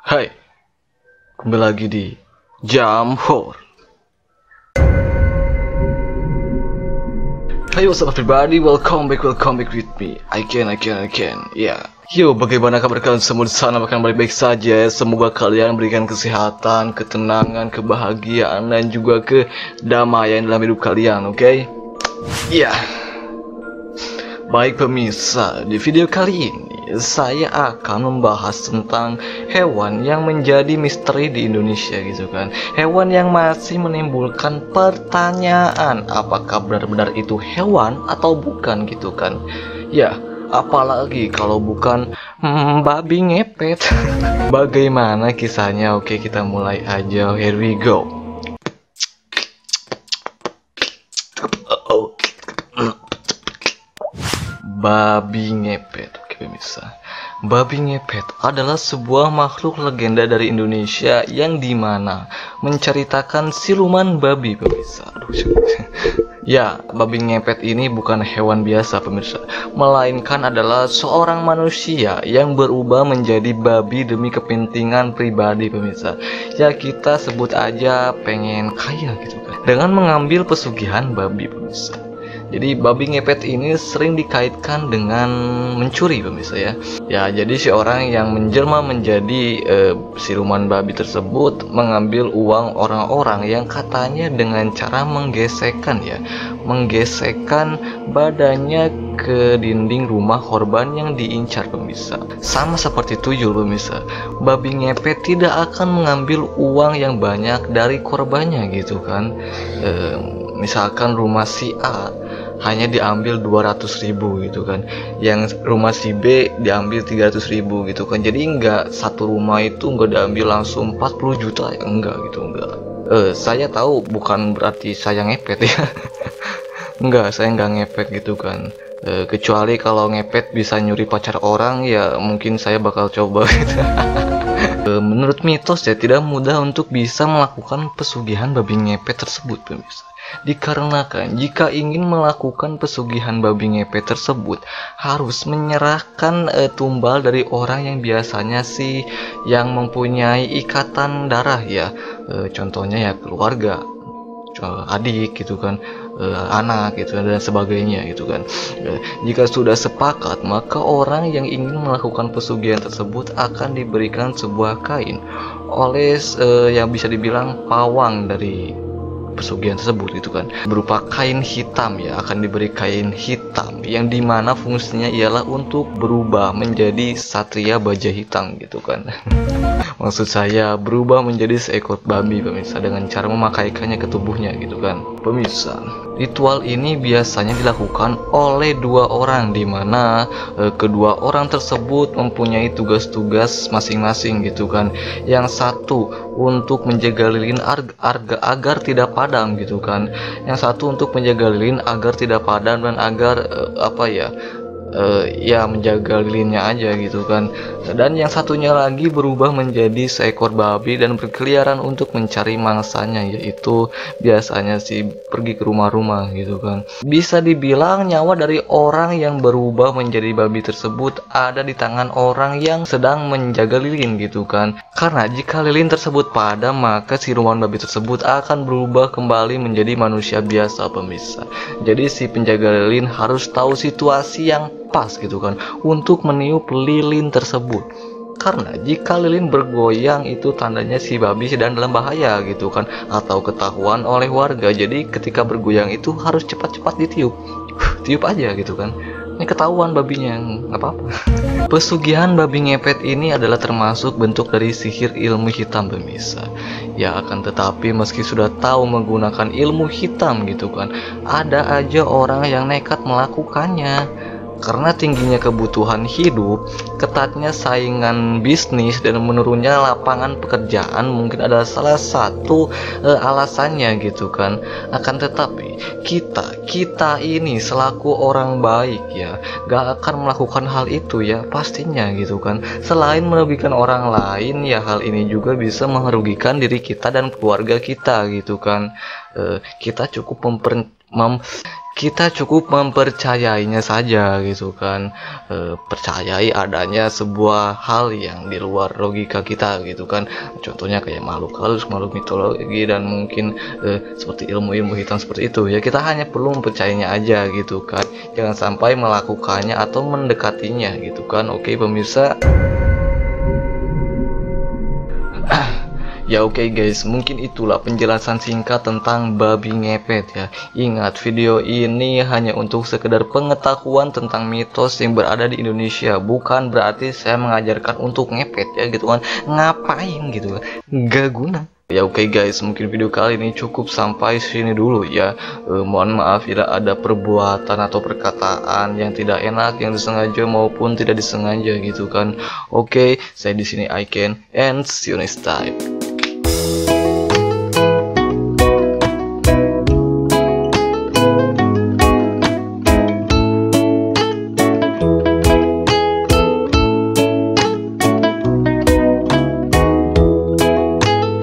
Hai, kembali lagi di Jam Horror. Hey, what's up everybody? Welcome back with me. I can. Yeah. Yo, bagaimana kabar kalian semua di sana? Bahkan baik-baik saja. Semoga kalian berikan kesehatan, ketenangan, kebahagiaan, dan juga kedamaian dalam hidup kalian, oke? Ya. Baik pemirsa, di video kali ini saya akan membahas tentang hewan yang menjadi misteri di Indonesia gitu kan. Hewan yang masih menimbulkan pertanyaan apakah benar-benar itu hewan atau bukan gitu kan. Ya, apalagi kalau bukan babi ngepet. Bagaimana kisahnya? Oke, kita mulai aja. Here we go. Babi ngepet. Oke pemirsa, babi ngepet adalah sebuah makhluk legenda dari Indonesia yang dimana menceritakan siluman babi pemirsa. Ya, babi ngepet ini bukan hewan biasa pemirsa, melainkan adalah seorang manusia yang berubah menjadi babi demi kepentingan pribadi pemirsa. Ya, kita sebut aja pengen kaya gitu kan, dengan mengambil pesugihan babi pemirsa. Jadi babi ngepet ini sering dikaitkan dengan mencuri pemirsa ya. Ya, jadi si orang yang menjelma menjadi siluman babi tersebut mengambil uang orang-orang yang katanya dengan cara menggesekkan badannya ke dinding rumah korban yang diincar pemirsa. Sama seperti tuyul pemirsa, babi ngepet tidak akan mengambil uang yang banyak dari korbannya gitu kan. Misalkan rumah si A hanya diambil 200.000 gitu kan, yang rumah si B diambil 300.000 gitu kan. Jadi enggak satu rumah itu enggak diambil langsung 40 juta ya, enggak gitu, enggak. Saya tahu bukan berarti saya ngepet ya. Enggak, saya enggak ngepet gitu kan. Kecuali kalau ngepet bisa nyuri pacar orang, ya mungkin saya bakal coba gitu. Menurut mitos ya, tidak mudah untuk bisa melakukan pesugihan babi ngepet tersebut pemirsa. Dikarenakan jika ingin melakukan pesugihan babi ngepet tersebut harus menyerahkan tumbal dari orang yang biasanya sih yang mempunyai ikatan darah ya. Contohnya ya keluarga, adik gitu kan, anak gitu dan sebagainya gitu kan. Jika sudah sepakat, maka orang yang ingin melakukan pesugihan tersebut akan diberikan sebuah kain oleh yang bisa dibilang pawang dari pesugihan tersebut gitu kan, berupa kain hitam ya. Akan diberi kain hitam yang dimana fungsinya ialah untuk berubah menjadi satria baja hitam gitu kan. Maksud saya berubah menjadi seekor babi pemirsa dengan cara memakaikannya ke tubuhnya gitu kan pemirsa. Ritual ini biasanya dilakukan oleh dua orang, dimana kedua orang tersebut mempunyai tugas-tugas masing-masing gitu kan. Yang satu untuk menjaga lilin agar tidak padam gitu kan. Yang satu untuk menjaga lilin agar tidak padam dan agar ya menjaga lilinnya aja gitu kan. Dan yang satunya lagi berubah menjadi seekor babi dan berkeliaran untuk mencari mangsanya, yaitu biasanya sih pergi ke rumah-rumah gitu kan. Bisa dibilang nyawa dari orang yang berubah menjadi babi tersebut ada di tangan orang yang sedang menjaga lilin gitu kan. Karena jika lilin tersebut padam, maka siluman babi tersebut akan berubah kembali menjadi manusia biasa pemirsa. Jadi si penjaga lilin harus tahu situasi yang pas gitu kan untuk meniup lilin tersebut. Karena jika lilin bergoyang itu tandanya si babi sedang dalam bahaya gitu kan, atau ketahuan oleh warga. Jadi ketika bergoyang itu harus cepat-cepat ditiup. Tiup aja gitu kan. Ini ketahuan babinya, nggak apa-apa. Pesugihan babi ngepet ini adalah termasuk bentuk dari sihir ilmu hitam pemirsa. Ya, akan tetapi meski sudah tahu menggunakan ilmu hitam gitu kan, ada aja orang yang nekat melakukannya. Karena tingginya kebutuhan hidup, ketatnya saingan bisnis, dan menurunnya lapangan pekerjaan mungkin adalah salah satu alasannya gitu kan. Akan tetapi kita ini selaku orang baik ya gak akan melakukan hal itu ya pastinya gitu kan. Selain merugikan orang lain ya, hal ini juga bisa merugikan diri kita dan keluarga kita gitu kan. Kita cukup kita cukup mempercayainya saja gitu kan. Percayai adanya sebuah hal yang di luar logika kita gitu kan, contohnya kayak makhluk halus, makhluk mitologi, dan mungkin seperti ilmu-ilmu hitam seperti itu ya. Kita hanya perlu mempercayainya aja gitu kan, jangan sampai melakukannya atau mendekatinya gitu kan. Oke pemirsa. Ya oke guys, mungkin itulah penjelasan singkat tentang babi ngepet ya. Ingat, video ini hanya untuk sekedar pengetahuan tentang mitos yang berada di Indonesia. Bukan berarti saya mengajarkan untuk ngepet ya gitu kan. Ngapain gitu kan, gak guna. Ya oke guys, mungkin video kali ini cukup sampai sini dulu ya. Mohon maaf bila ada perbuatan atau perkataan yang tidak enak, yang disengaja maupun tidak disengaja gitu kan. Oke, saya di sini Aiken, and see you next time.